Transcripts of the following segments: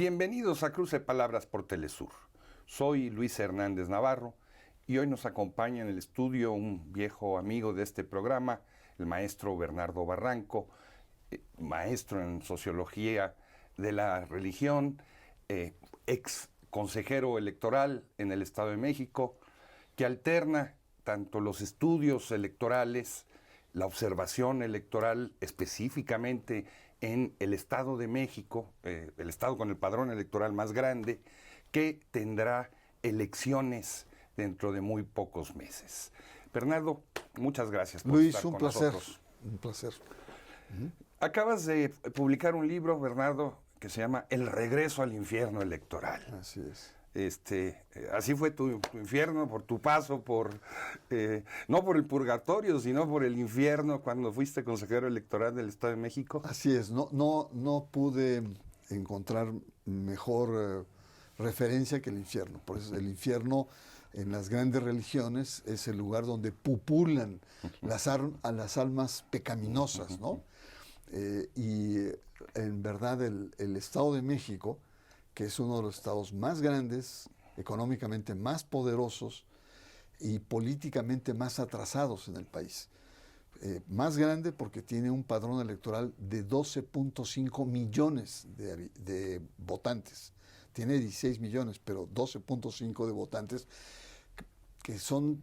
Bienvenidos a Cruce Palabras por Telesur. Soy Luis Hernández Navarro y hoy nos acompaña en el estudio un viejo amigo de este programa, el maestro Bernardo Barranco, maestro en Sociología de la Religión, ex consejero electoral en el Estado de México, que alterna tanto los estudios electorales, la observación electoral específicamente en el Estado de México, el Estado con el padrón electoral más grande, que tendrá elecciones dentro de muy pocos meses. Bernardo, muchas gracias por Luis, estar con nosotros. Un placer. Acabas de publicar un libro, Bernardo, que se llama El regreso al infierno electoral. Así es. Así fue tu infierno, por tu paso no por el purgatorio, sino por el infierno cuando fuiste consejero electoral del Estado de México. Así es, no pude encontrar mejor referencia que el infierno. Por eso el infierno en las grandes religiones es el lugar donde pupulan a las almas pecaminosas, ¿no? Y en verdad el Estado de México, que es uno de los estados más grandes, económicamente más poderosos y políticamente más atrasados en el país. Más grande porque tiene un padrón electoral de 12.5 millones de votantes. Tiene 16 millones, pero 12.5 de votantes, que son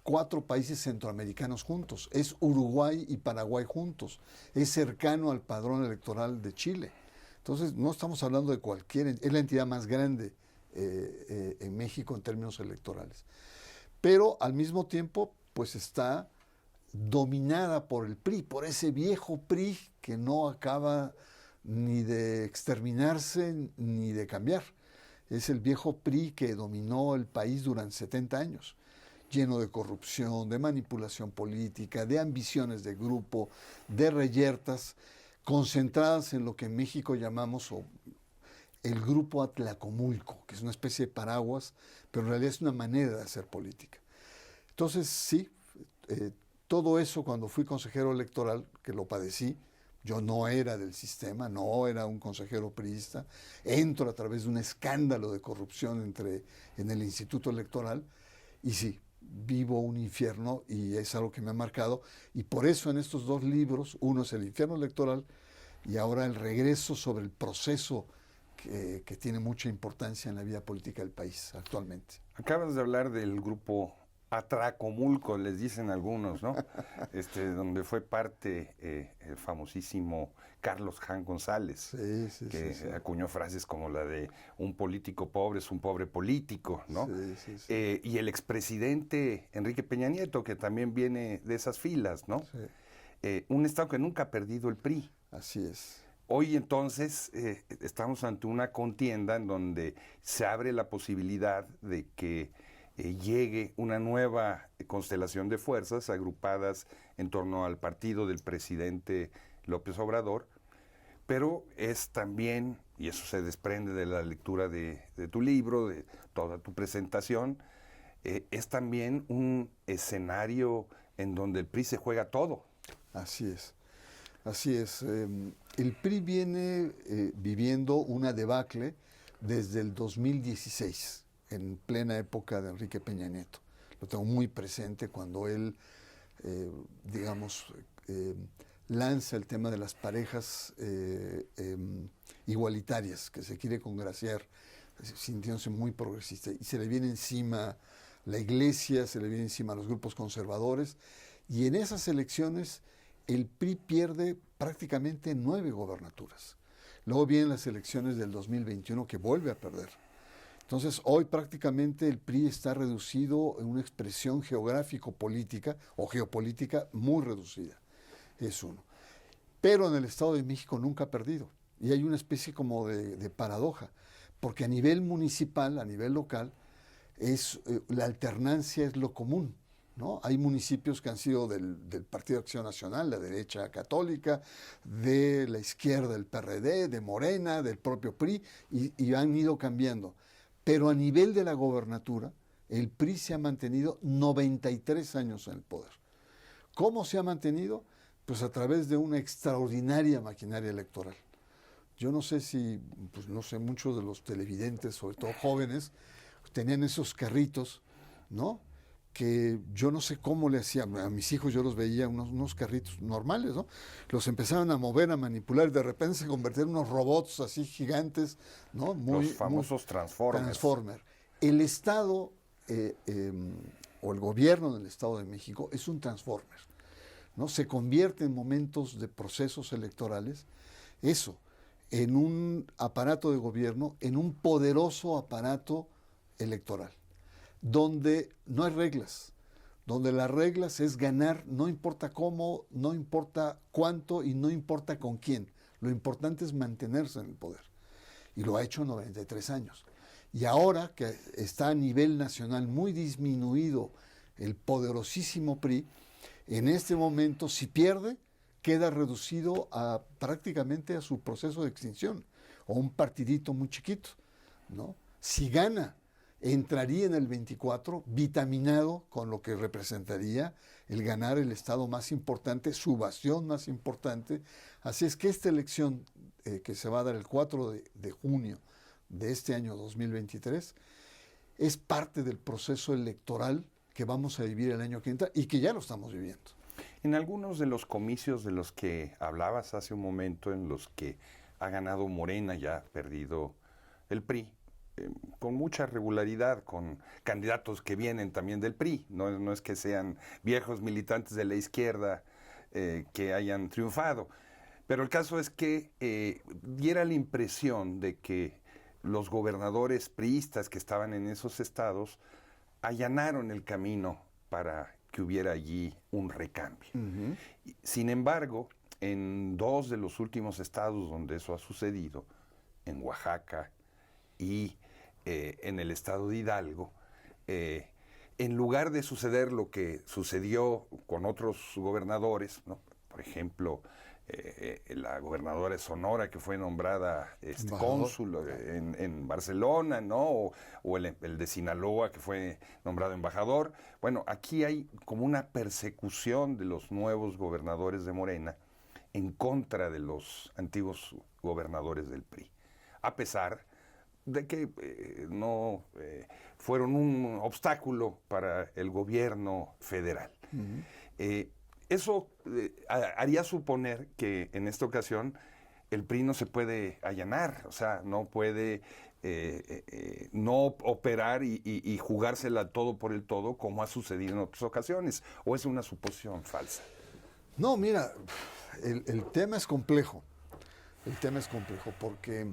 4 países centroamericanos juntos. Es Uruguay y Paraguay juntos. Es cercano al padrón electoral de Chile. Entonces, no estamos hablando de es la entidad más grande en México en términos electorales. Pero al mismo tiempo, pues está dominada por el PRI, por ese viejo PRI que no acaba ni de exterminarse ni de cambiar. Es el viejo PRI que dominó el país durante 70 años, lleno de corrupción, de manipulación política, de ambiciones de grupo, de reyertas, concentradas en lo que en México llamamos el Grupo Atlacomulco, que es una especie de paraguas, pero en realidad es una manera de hacer política. Entonces, sí, todo eso cuando fui consejero electoral, que lo padecí, yo no era del sistema, no era un consejero priista, entro a través de un escándalo de corrupción en el Instituto Electoral, y sí, vivo un infierno y es algo que me ha marcado, y por eso en estos 2 libros, uno es El infierno electoral y ahora El regreso sobre el proceso que tiene mucha importancia en la vida política del país actualmente. Acabas de hablar del grupo Atlacomulco, les dicen algunos, ¿no? Donde fue parte el famosísimo Carlos Jan González, que acuñó frases como la de un político pobre es un pobre político, ¿no? Y el expresidente Enrique Peña Nieto, que también viene de esas filas, ¿no? Sí. Un estado que nunca ha perdido el PRI. Así es. Hoy entonces estamos ante una contienda en donde se abre la posibilidad de que llegue una nueva constelación de fuerzas agrupadas en torno al partido del presidente López Obrador, pero es también, y eso se desprende de la lectura de tu libro, de toda tu presentación, es también un escenario en donde el PRI se juega todo. Así es. Así es. El PRI viene viviendo una debacle desde el 2016, en plena época de Enrique Peña Nieto. Lo tengo muy presente cuando él, lanza el tema de las parejas igualitarias, que se quiere congraciar, sintiéndose muy progresista. Y se le viene encima la iglesia, se le viene encima a los grupos conservadores, y en esas elecciones el PRI pierde prácticamente 9 gobernaturas. Luego vienen las elecciones del 2021 que vuelve a perder. Entonces, hoy prácticamente el PRI está reducido en una expresión geográfico-política o geopolítica muy reducida. Es uno. Pero en el Estado de México nunca ha perdido. Y hay una especie como de paradoja, porque a nivel municipal, a nivel local, la alternancia es lo común, ¿no? Hay municipios que han sido del Partido de Acción Nacional, la derecha católica, de la izquierda, el PRD, de Morena, del propio PRI, y han ido cambiando. Pero a nivel de la gobernatura, el PRI se ha mantenido 93 años en el poder. ¿Cómo se ha mantenido? Pues a través de una extraordinaria maquinaria electoral. Yo no sé si, pues no sé, muchos de los televidentes, sobre todo jóvenes, tenían esos carritos, ¿no? Que yo no sé cómo le hacían, a mis hijos yo los veía unos carritos normales, ¿no? Los empezaban a mover, a manipular, y de repente se convertían en unos robots así gigantes, ¿no? Los famosos Transformers. El Estado o el gobierno del Estado de México es un Transformer, ¿no? Se convierte en momentos de procesos electorales, eso, en un aparato de gobierno, en un poderoso aparato electoral, donde no hay reglas, donde las reglas es ganar, no importa cómo, no importa cuánto y no importa con quién. Lo importante es mantenerse en el poder. Y lo ha hecho 93 años. Y ahora que está a nivel nacional muy disminuido el poderosísimo PRI, en este momento, si pierde, queda reducido prácticamente a su proceso de extinción, o un partidito muy chiquito, ¿no? Si gana, entraría en el 24 vitaminado con lo que representaría el ganar el estado más importante, su bastión más importante. Así es que esta elección que se va a dar el 4 de junio de este año 2023 es parte del proceso electoral que vamos a vivir el año que entra y que ya lo estamos viviendo. En algunos de los comicios de los que hablabas hace un momento, en los que ha ganado Morena y ha perdido el PRI, con mucha regularidad, con candidatos que vienen también del PRI, no es que sean viejos militantes de la izquierda que hayan triunfado, pero el caso es que diera la impresión de que los gobernadores priistas que estaban en esos estados allanaron el camino para que hubiera allí un recambio. Uh-huh. Sin embargo, en 2 de los últimos estados donde eso ha sucedido, en Oaxaca y en el estado de Hidalgo, en lugar de suceder lo que sucedió con otros gobernadores, ¿no? Por ejemplo, la gobernadora de Sonora que fue nombrada cónsul en Barcelona, ¿no? O el de Sinaloa que fue nombrado embajador. Bueno, aquí hay como una persecución de los nuevos gobernadores de Morena en contra de los antiguos gobernadores del PRI, a pesar de que no fueron un obstáculo para el gobierno federal. Uh-huh. Eso haría suponer que en esta ocasión el PRI no se puede allanar, o sea, no puede no operar y jugársela todo por el todo como ha sucedido en otras ocasiones, o es una suposición falsa. No, mira, el tema es complejo, porque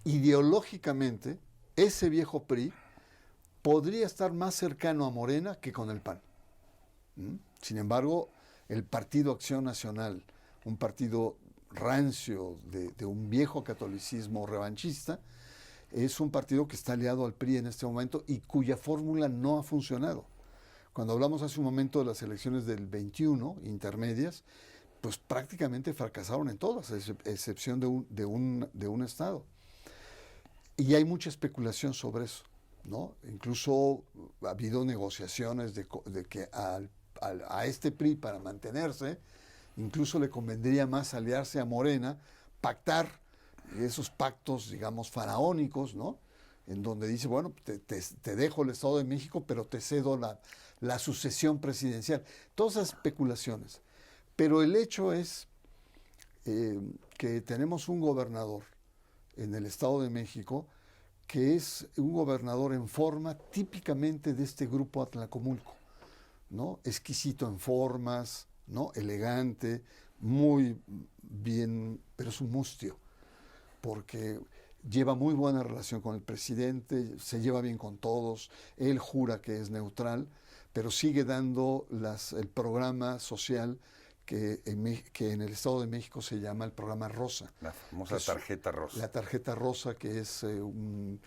ideológicamente ese viejo PRI podría estar más cercano a Morena que con el PAN. Sin embargo, el Partido Acción Nacional, un partido rancio de un viejo catolicismo revanchista, es un partido que está aliado al PRI en este momento y cuya fórmula no ha funcionado. Cuando hablamos hace un momento de las elecciones del 21, intermedias, pues prácticamente fracasaron en todas, a excepción de un estado. Y hay mucha especulación sobre eso, ¿no? Incluso ha habido negociaciones de que a este PRI, para mantenerse, incluso le convendría más aliarse a Morena, pactar esos pactos, digamos, faraónicos, ¿no? En donde dice, bueno, te dejo el Estado de México, pero te cedo la sucesión presidencial. Todas esas especulaciones. Pero el hecho es que tenemos un gobernador en el Estado de México que es un gobernador en forma típicamente de este grupo Atlacomulco, ¿no? Exquisito en formas, ¿no? Elegante, muy bien, pero es un mustio, porque lleva muy buena relación con el presidente, se lleva bien con todos, él jura que es neutral, pero sigue dando el programa social que en el Estado de México se llama el programa Rosa. La famosa tarjeta rosa. La tarjeta rosa, que es un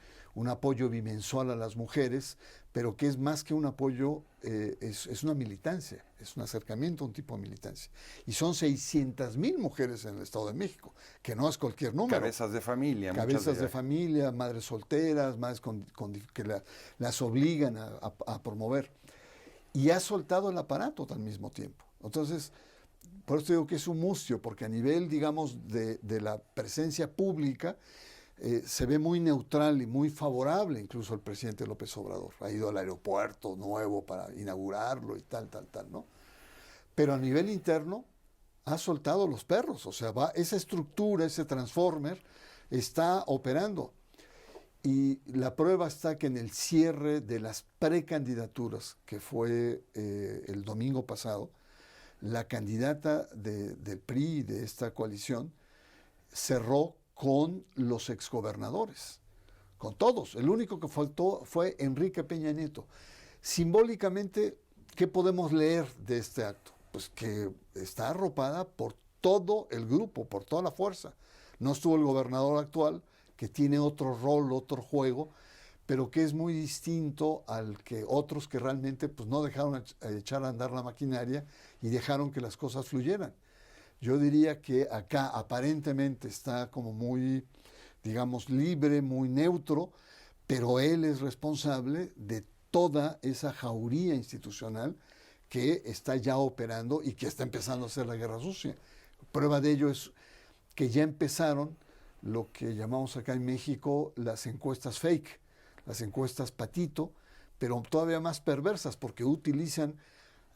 apoyo bimensual a las mujeres, pero que es más que un apoyo, es una militancia, es un acercamiento a un tipo de militancia. Y son 600,000 mujeres en el Estado de México, que no es cualquier número. Cabezas de familia. Cabezas de familia, madres solteras, madres que las obligan a promover. Y ha soltado el aparato al mismo tiempo. Entonces, por eso digo que es un mustio, porque a nivel, digamos, de la presencia pública, se ve muy neutral y muy favorable incluso el presidente López Obrador. Ha ido al aeropuerto nuevo para inaugurarlo y tal, ¿no? Pero a nivel interno ha soltado los perros, o sea, esa estructura, ese transformer está operando. Y la prueba está que en el cierre de las precandidaturas, que fue el domingo pasado, la candidata del PRI, de esta coalición, cerró con los exgobernadores, con todos. El único que faltó fue Enrique Peña Nieto. Simbólicamente, ¿qué podemos leer de este acto? Pues que está arropada por todo el grupo, por toda la fuerza. No estuvo el gobernador actual, que tiene otro rol, otro juego, pero que es muy distinto al que otros que realmente pues, no dejaron echar a andar la maquinaria y dejaron que las cosas fluyeran. Yo diría que acá aparentemente está como muy, digamos, libre, muy neutro, pero él es responsable de toda esa jauría institucional que está ya operando y que está empezando a hacer la guerra sucia. Prueba de ello es que ya empezaron lo que llamamos acá en México las encuestas fake, las encuestas patito, pero todavía más perversas porque utilizan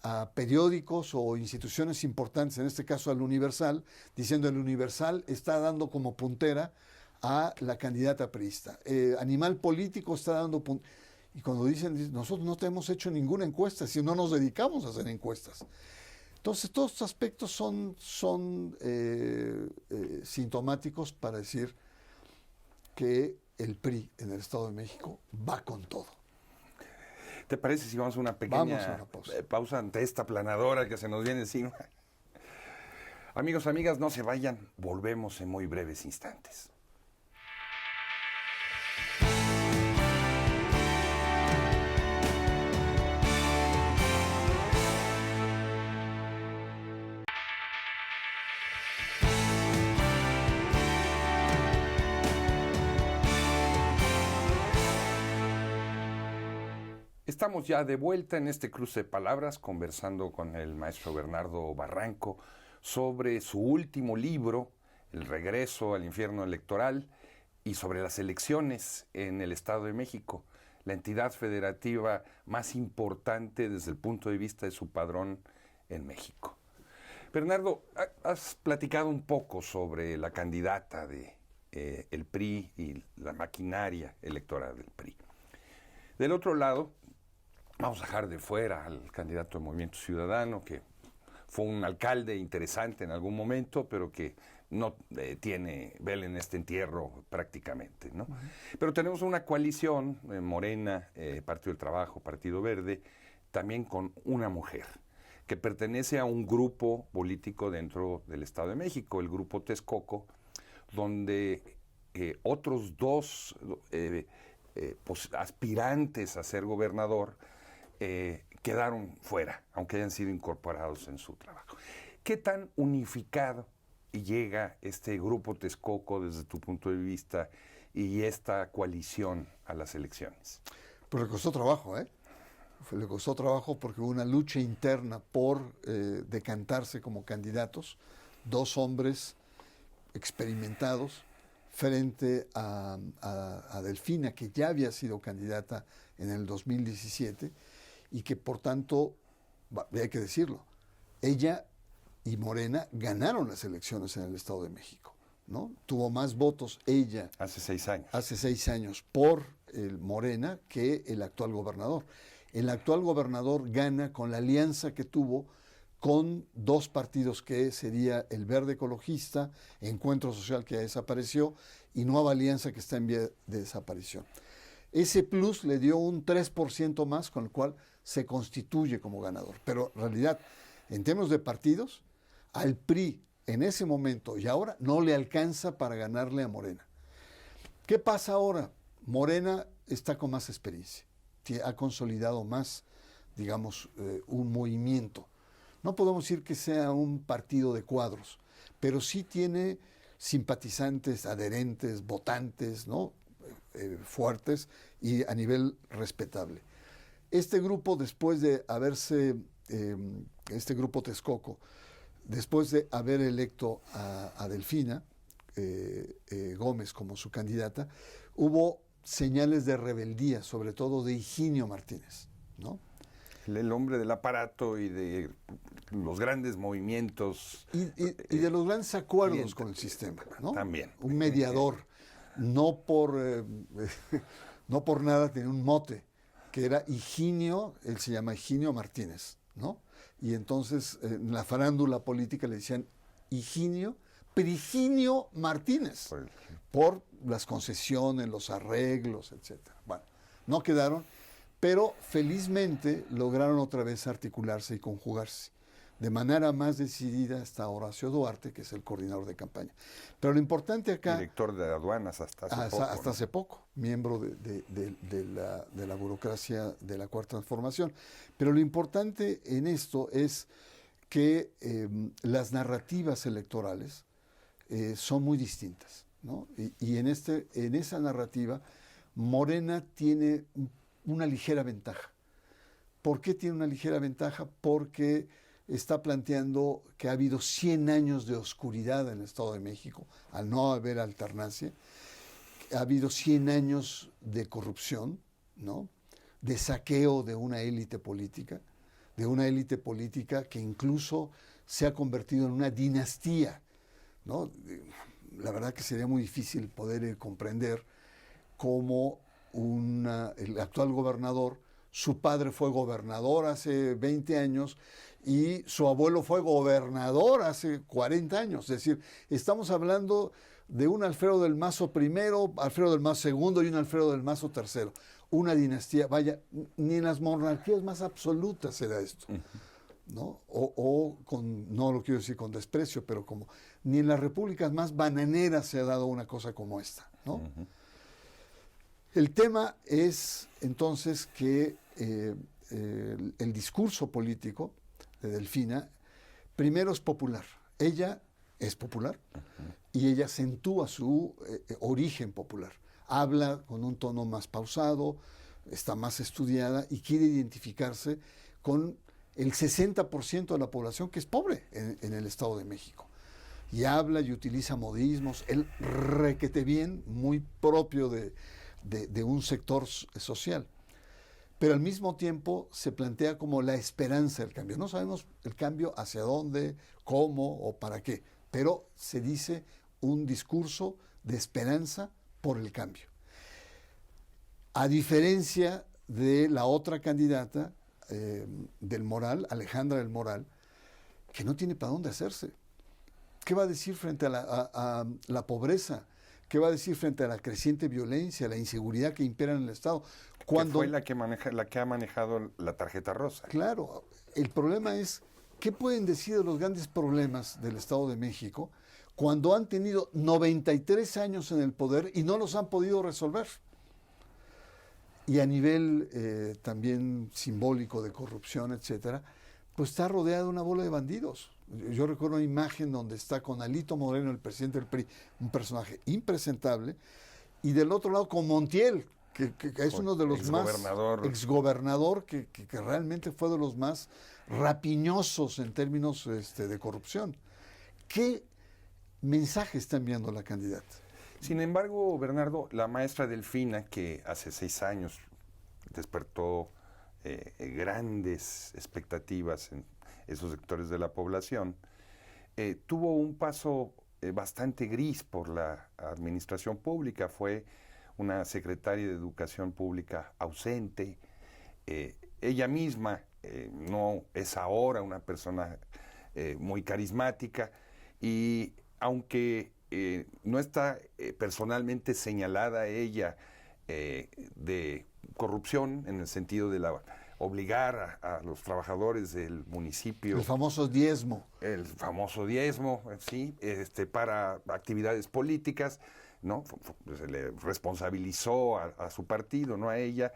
a periódicos o instituciones importantes, en este caso al Universal, diciendo el Universal está dando como puntera a la candidata priista. Animal Político está dando y cuando dicen, nosotros no te hemos hecho ninguna encuesta, si no nos dedicamos a hacer encuestas. Entonces, todos estos aspectos son sintomáticos para decir que el PRI en el Estado de México va con todo. ¿Te parece si vamos a una pequeña pausa ante esta planadora que se nos viene encima? Amigos, amigas, no se vayan, volvemos en muy breves instantes. Estamos ya de vuelta en este cruce de palabras conversando con el maestro Bernardo Barranco sobre su último libro, El regreso al infierno electoral, y sobre las elecciones en el Estado de México, la entidad federativa más importante desde el punto de vista de su padrón en México. Bernardo, has platicado un poco sobre la candidata de el PRI y la maquinaria electoral del PRI. Del otro lado, vamos a dejar de fuera al candidato del Movimiento Ciudadano, que fue un alcalde interesante en algún momento, pero que no tiene vela en este entierro prácticamente, ¿no? Pero tenemos una coalición, Morena, Partido del Trabajo, Partido Verde, también con una mujer, que pertenece a un grupo político dentro del Estado de México, el Grupo Texcoco, donde otros dos aspirantes a ser gobernador quedaron fuera, aunque hayan sido incorporados en su trabajo. ¿Qué tan unificado llega este Grupo Texcoco desde tu punto de vista y esta coalición a las elecciones? Pues le costó trabajo, Le costó trabajo porque hubo una lucha interna por decantarse como candidatos, dos hombres experimentados frente a Delfina, que ya había sido candidata en el 2017 y que por tanto, hay que decirlo, ella y Morena ganaron las elecciones en el Estado de México, ¿no? Tuvo más votos ella hace 6 años. Hace 6 años por el Morena que el actual gobernador. El actual gobernador gana con la alianza que tuvo con dos partidos que sería el Verde Ecologista, Encuentro Social, que ya desapareció, y Nueva Alianza, que está en vía de desaparición. Ese plus le dio un 3% más, con el cual se constituye como ganador. Pero en realidad, en términos de partidos, al PRI en ese momento y ahora no le alcanza para ganarle a Morena. ¿Qué pasa ahora? Morena está con más experiencia, ha consolidado más, digamos, un movimiento. No podemos decir que sea un partido de cuadros, pero sí tiene simpatizantes, adherentes, votantes, ¿no? Fuertes y a nivel respetable. Este grupo, después de haberse, este grupo Texcoco, después de haber electo a Delfina Gómez como su candidata, hubo señales de rebeldía, sobre todo de Higinio Martínez, ¿no? El hombre del aparato y de los grandes movimientos. Y de los grandes acuerdos con el sistema, ¿no? También. Un mediador. No por nada tenía un mote, que era Higinio, él se llama Higinio Martínez, ¿no? Y entonces en la farándula política le decían Higinio, Priginio Martínez, por las concesiones, los arreglos, etc. Bueno, no quedaron, pero felizmente lograron otra vez articularse y conjugarse. De manera más decidida está Horacio Duarte, que es el coordinador de campaña. Pero lo importante acá... Director de aduanas hasta hace poco. Hasta hace poco, miembro de la burocracia de la Cuarta Transformación. Pero lo importante en esto es que las narrativas electorales son muy distintas, ¿no? Y en esa narrativa, Morena tiene una ligera ventaja. ¿Por qué tiene una ligera ventaja? Porque está planteando que ha habido 100 años de oscuridad en el Estado de México, al no haber alternancia. Ha habido 100 años de corrupción, ¿no? De saqueo de una élite política que incluso se ha convertido en una dinastía, ¿no? La verdad que sería muy difícil poder comprender cómo el actual gobernador, su padre fue gobernador hace 20 años y su abuelo fue gobernador hace 40 años. Es decir, estamos hablando de un Alfredo del Mazo I, Alfredo del Mazo II y un Alfredo del Mazo III. Una dinastía, vaya, ni en las monarquías más absolutas se da esto, ¿no? No lo quiero decir con desprecio, pero como ni en las repúblicas más bananeras se ha dado una cosa como esta, ¿no? Uh-huh. El tema es entonces que el discurso político de Delfina primero es popular. Ella es popular y ella acentúa su origen popular. Habla con un tono más pausado, está más estudiada y quiere identificarse con el 60% de la población que es pobre en el Estado de México. Y habla y utiliza modismos, el requete bien, muy propio de un sector social. Pero al mismo tiempo se plantea como la esperanza del cambio. No sabemos el cambio hacia dónde, cómo o para qué, pero se dice un discurso de esperanza por el cambio. A diferencia de la otra candidata del Moral, Alejandra del Moral, que no tiene para dónde hacerse. ¿Qué va a decir frente a la pobreza? ¿Qué va a decir frente a la creciente violencia, la inseguridad que impera en el Estado? Que fue la que ha manejado la tarjeta rosa. Claro, el problema es, ¿qué pueden decir de los grandes problemas del Estado de México cuando han tenido 93 años en el poder y no los han podido resolver? Y a nivel también simbólico de corrupción, etcétera, pues está rodeada de una bola de bandidos. Yo recuerdo una imagen donde está con Alito Moreno, el presidente del PRI, un personaje impresentable, y del otro lado con Montiel, que es uno de los exgobernador que realmente fue de los más rapiñosos en términos de corrupción. ¿Qué mensaje está enviando la candidata? Sin embargo, Bernardo, la maestra Delfina, que hace 6 años despertó grandes expectativas en esos sectores de la población, tuvo un paso bastante gris por la administración pública. Fue una secretaria de Educación Pública ausente. Ella misma no es ahora una persona muy carismática y aunque no está personalmente señalada ella de corrupción en el sentido de obligar a los trabajadores del municipio. El famoso diezmo. El famoso diezmo, sí, para actividades políticas, ¿no? Se le responsabilizó a su partido, no a ella.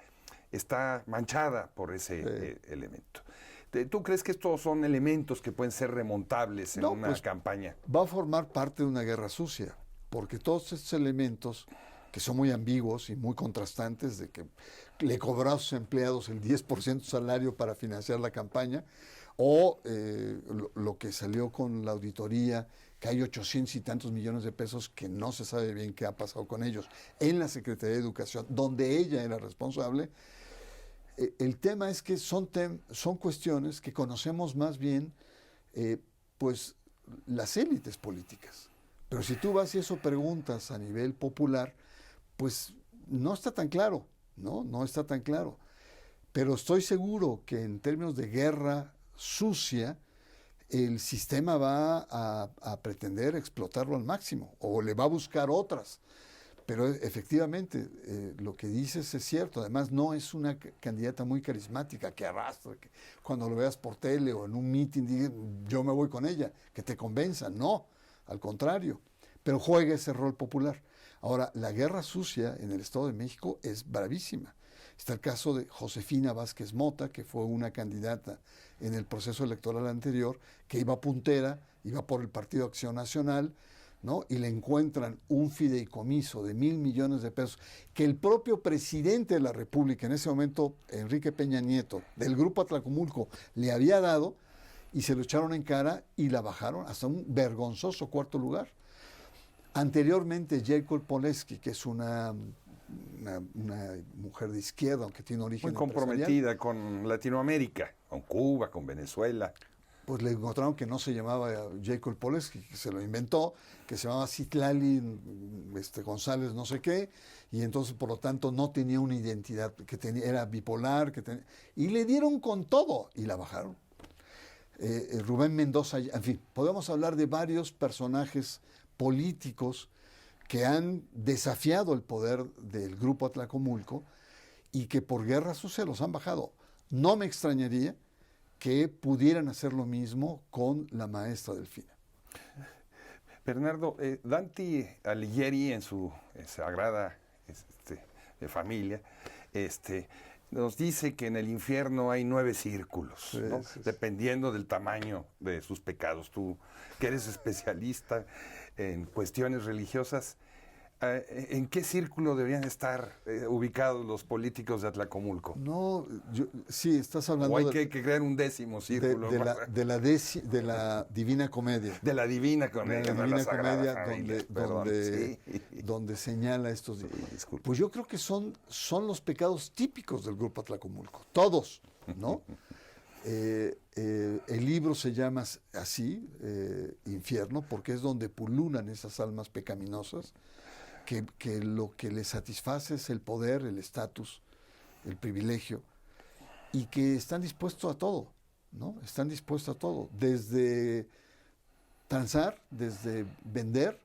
Está manchada por ese elemento. ¿Tú crees que estos son elementos que pueden ser remontables en una campaña? Va a formar parte de una guerra sucia, porque todos estos elementos que son muy ambiguos y muy contrastantes, de que le cobró a sus empleados el 10% salario para financiar la campaña, O lo que salió con la auditoría, que hay 800 y tantos millones de pesos que no se sabe bien qué ha pasado con ellos en la Secretaría de Educación, donde ella era responsable. El tema es que son cuestiones que conocemos más bien pues las élites políticas. Pero si tú vas y eso preguntas a nivel popular, pues no está tan claro, no está tan claro. Pero estoy seguro que en términos de guerra sucia, el sistema va a pretender explotarlo al máximo o le va a buscar otras. Pero efectivamente, lo que dices es cierto. Además, no es una candidata muy carismática que arrastra, que cuando lo veas por tele o en un meeting digas, yo me voy con ella, que te convenza. No, al contrario. Pero juega ese rol popular. Ahora, la guerra sucia en el Estado de México es bravísima. Está el caso de Josefina Vázquez Mota, que fue una candidata en el proceso electoral anterior, que iba puntera, iba por el Partido Acción Nacional, ¿no? Y le encuentran un fideicomiso de 1,000 millones de pesos que el propio presidente de la República, en ese momento Enrique Peña Nieto, del Grupo Atlacomulco, le había dado, y se lo echaron en cara y la bajaron hasta un vergonzoso cuarto lugar. Anteriormente, Jacob Polensky, que es una mujer de izquierda, aunque tiene origen muy comprometida con Latinoamérica, con Cuba, con Venezuela. Pues le encontraron que no se llamaba Jacob Polensky, que se lo inventó, que se llamaba Citlali González no sé qué, y entonces por lo tanto no tenía una identidad, era bipolar, y le dieron con todo y la bajaron. Rubén Mendoza, en fin, podemos hablar de varios personajes políticos que han desafiado el poder del Grupo Atlacomulco y que por guerra sucia los han bajado. No me extrañaría que pudieran hacer lo mismo con la maestra Delfina. Bernardo, Dante Alighieri en su Sagrada Familia nos dice que en el infierno hay 9 círculos, ¿no? Dependiendo del tamaño de sus pecados. Tú, que eres especialista en cuestiones religiosas, ¿en qué círculo deberían estar ubicados los políticos de Atlacomulco? No, sí, estás hablando... ¿O hay que crear un 10º círculo? De la Divina Comedia. De la Divina Comedia. De la Divina Comedia, donde señala estos... Sí, pues yo creo que son los pecados típicos del Grupo Atlacomulco, todos, ¿no? El libro se llama así, Infierno, porque es donde pululan esas almas pecaminosas, que lo que les satisface es el poder, el estatus, el privilegio, y que están dispuestos a todo, ¿no? Están dispuestos a todo, desde transar, desde vender,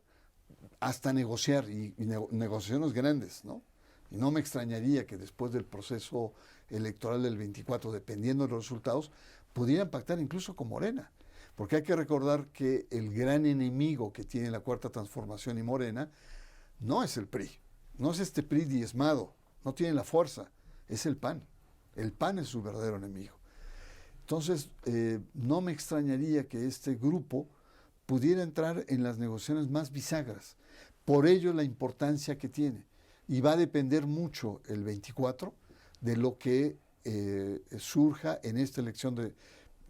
hasta negociar, y negociaciones grandes, ¿no? Y no me extrañaría que después del proceso electoral del 24, dependiendo de los resultados, pudieran pactar incluso con Morena. Porque hay que recordar que el gran enemigo que tiene la Cuarta Transformación y Morena no es el PRI, no es este PRI diezmado, no tiene la fuerza, es el PAN. El PAN es su verdadero enemigo. Entonces, no me extrañaría que este grupo pudiera entrar en las negociaciones más bisagras. Por ello la importancia que tiene. Y va a depender mucho el 24 de lo que surja en esta elección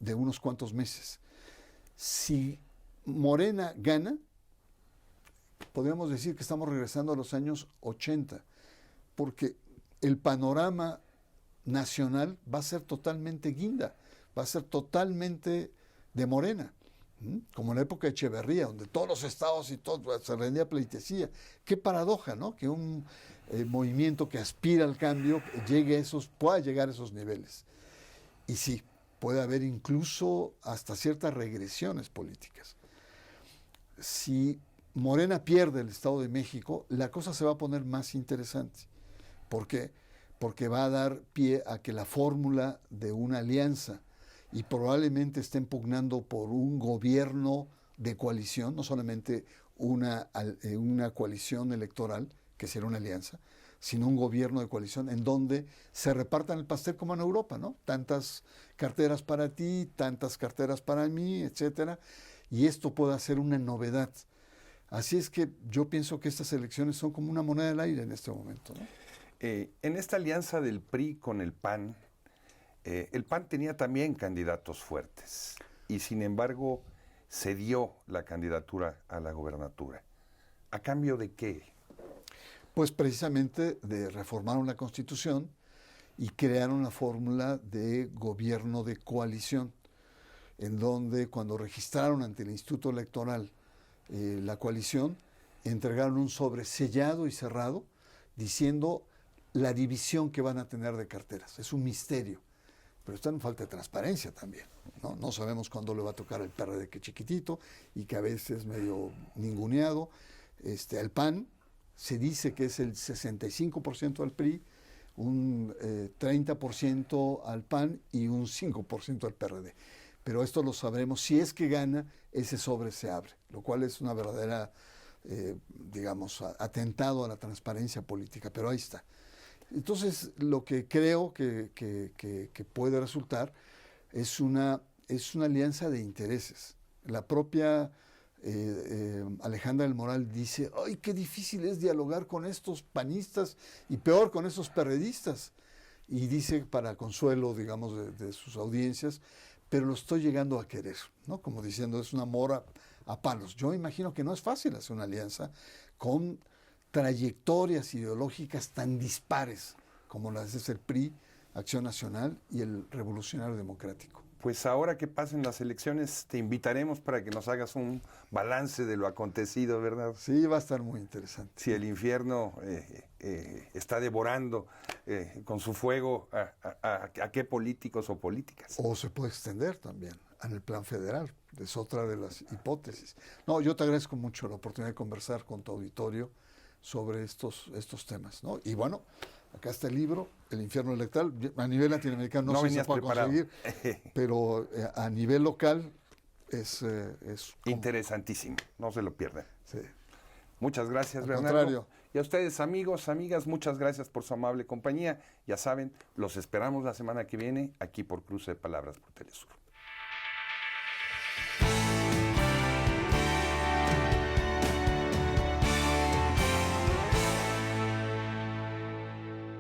de unos cuantos meses. Si Morena gana, podríamos decir que estamos regresando a los años 80, porque el panorama nacional va a ser totalmente guinda, va a ser totalmente de Morena, como en la época de Echeverría, donde todos los estados y todo se rendía pleitesía. Qué paradoja, ¿no? Que un movimiento que aspira al cambio pueda llegar a esos niveles. Y sí, puede haber incluso hasta ciertas regresiones políticas. Si Morena pierde el Estado de México, la cosa se va a poner más interesante. ¿Por qué? Porque va a dar pie a que la fórmula de una alianza, y probablemente estén pugnando por un gobierno de coalición, no solamente una coalición electoral, que será una alianza, sino un gobierno de coalición en donde se repartan el pastel como en Europa, ¿no? Tantas carteras para ti, tantas carteras para mí, etcétera, y esto puede ser una novedad. Así es que yo pienso que estas elecciones son como una moneda al aire en este momento, ¿no? En esta alianza del PRI con el PAN, El PAN tenía también candidatos fuertes y sin embargo cedió la candidatura a la gobernatura. ¿A cambio de qué? Pues precisamente de reformar una constitución y crear una fórmula de gobierno de coalición, en donde cuando registraron ante el Instituto Electoral la coalición, entregaron un sobre sellado y cerrado diciendo la división que van a tener de carteras. Es un misterio, pero está en falta de transparencia también, ¿no? No sabemos cuándo le va a tocar al PRD, que chiquitito y que a veces es medio ninguneado. Al PAN se dice que es el 65% al PRI, un 30% al PAN y un 5% al PRD. Pero esto lo sabremos si es que gana, ese sobre se abre, lo cual es una verdadera, digamos, atentado a la transparencia política, pero ahí está. Entonces, lo que creo que puede resultar es una alianza de intereses. La propia Alejandra del Moral dice, ¡ay, qué difícil es dialogar con estos panistas y peor con esos perredistas! Y dice, para consuelo, digamos, de sus audiencias, pero lo estoy llegando a querer, ¿no? Como diciendo, es un amor a palos. Yo imagino que no es fácil hacer una alianza con trayectorias ideológicas tan dispares como las es el PRI, Acción Nacional y el Revolucionario Democrático. Pues ahora que pasen las elecciones te invitaremos para que nos hagas un balance de lo acontecido, ¿verdad? Sí, va a estar muy interesante. Si el infierno está devorando con su fuego a qué políticos o políticas. O se puede extender también en el plan federal, es otra de las hipótesis. No, yo te agradezco mucho la oportunidad de conversar con tu auditorio sobre estos temas, ¿no? Y bueno, acá está el libro, El infierno electoral. A nivel latinoamericano no sé si se puede conseguir, pero a nivel local es interesantísimo, no se lo pierdan. Sí. Muchas gracias, Bernardo. Contrario. Y a ustedes, amigos, amigas, muchas gracias por su amable compañía. Ya saben, los esperamos la semana que viene aquí por Cruce de Palabras por Telesur.